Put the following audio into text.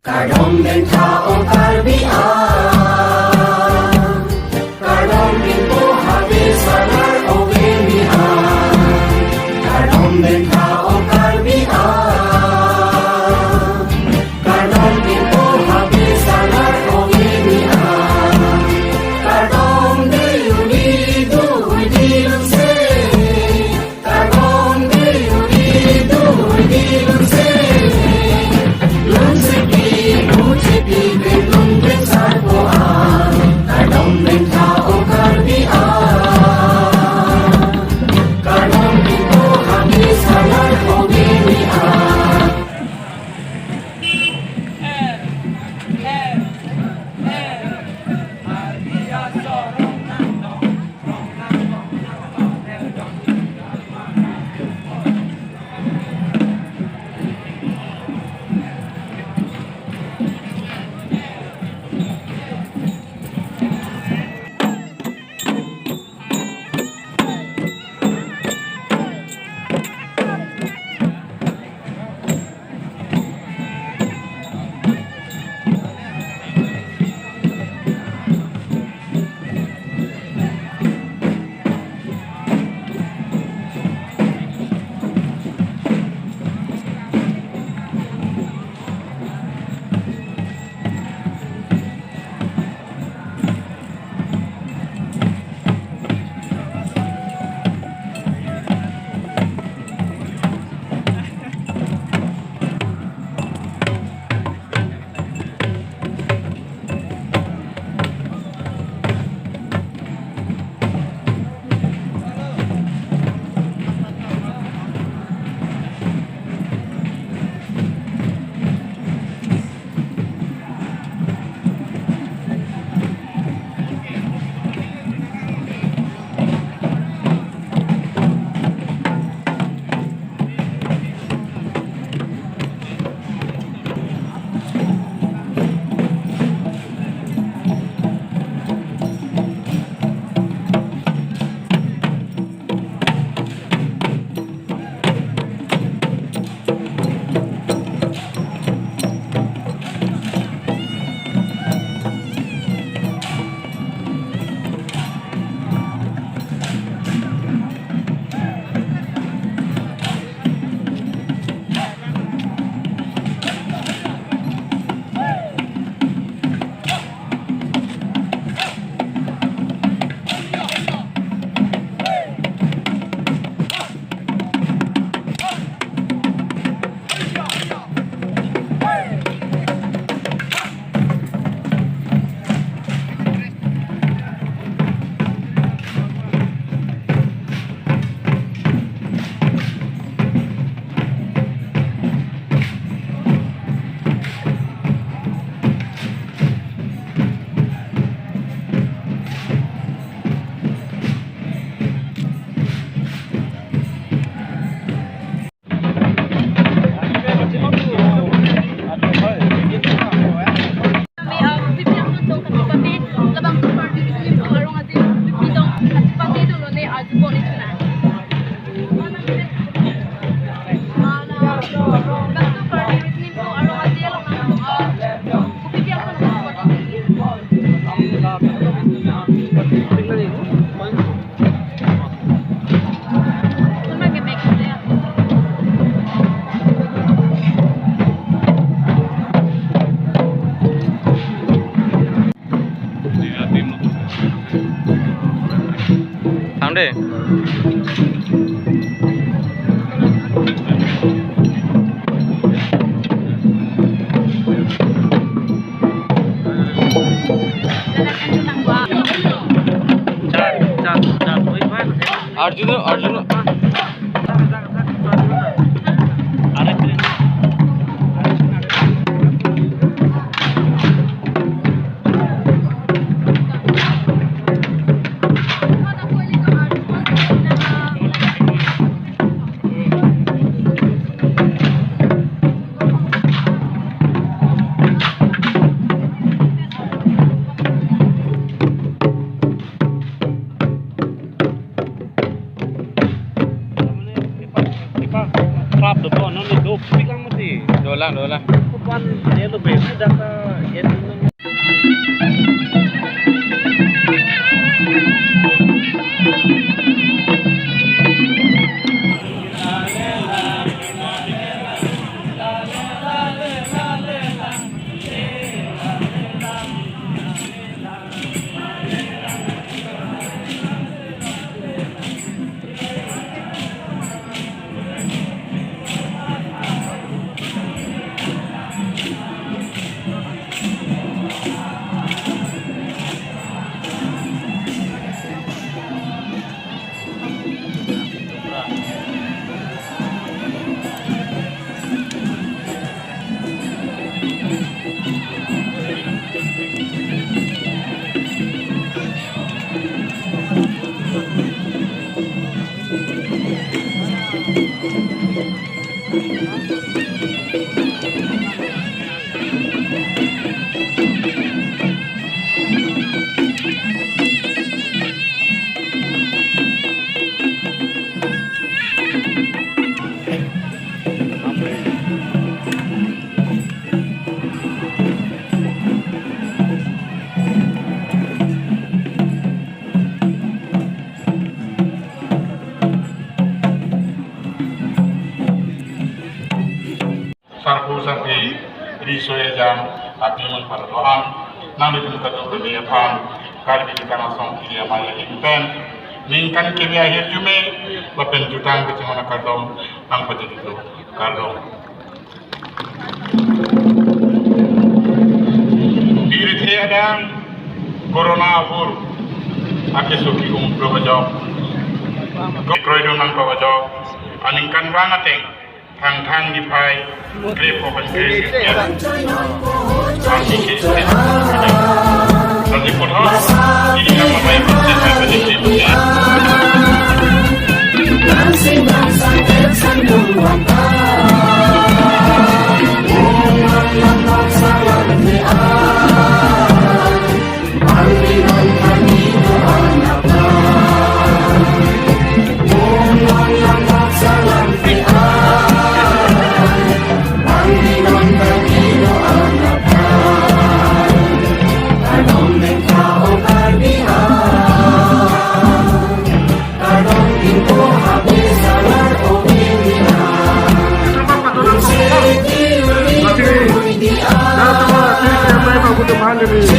Kadong din tao Karbi Kadong din po habis salar o binihan Kadong din tao Karbi Kadong din po habis salar o binihan Kadong di unido di lunse Kadong di unido di lunse Lunse Bibelong din sa buwan Kadong din tao Karbi Kadong din po habis salar o binihan Sound Arjun Dola. depan dia tuh baby data ya sarpu sapi risoe jam apimun pada doang nang itu kata beli apa Karbi kita langsung dia maya impen ningkan kini akhir jume bapen jutang ke cimana kardom nang pajak itu kardom diri tiada corona pur ake soki bawa kroidon nang bawa jawab aningkan rangateng thang di pai grip open grip ya masih kita nanti foto ini nama baik kita pada grip ya Dancing dancing dancing lumba Nah, teman-teman, kita yang main aku tuh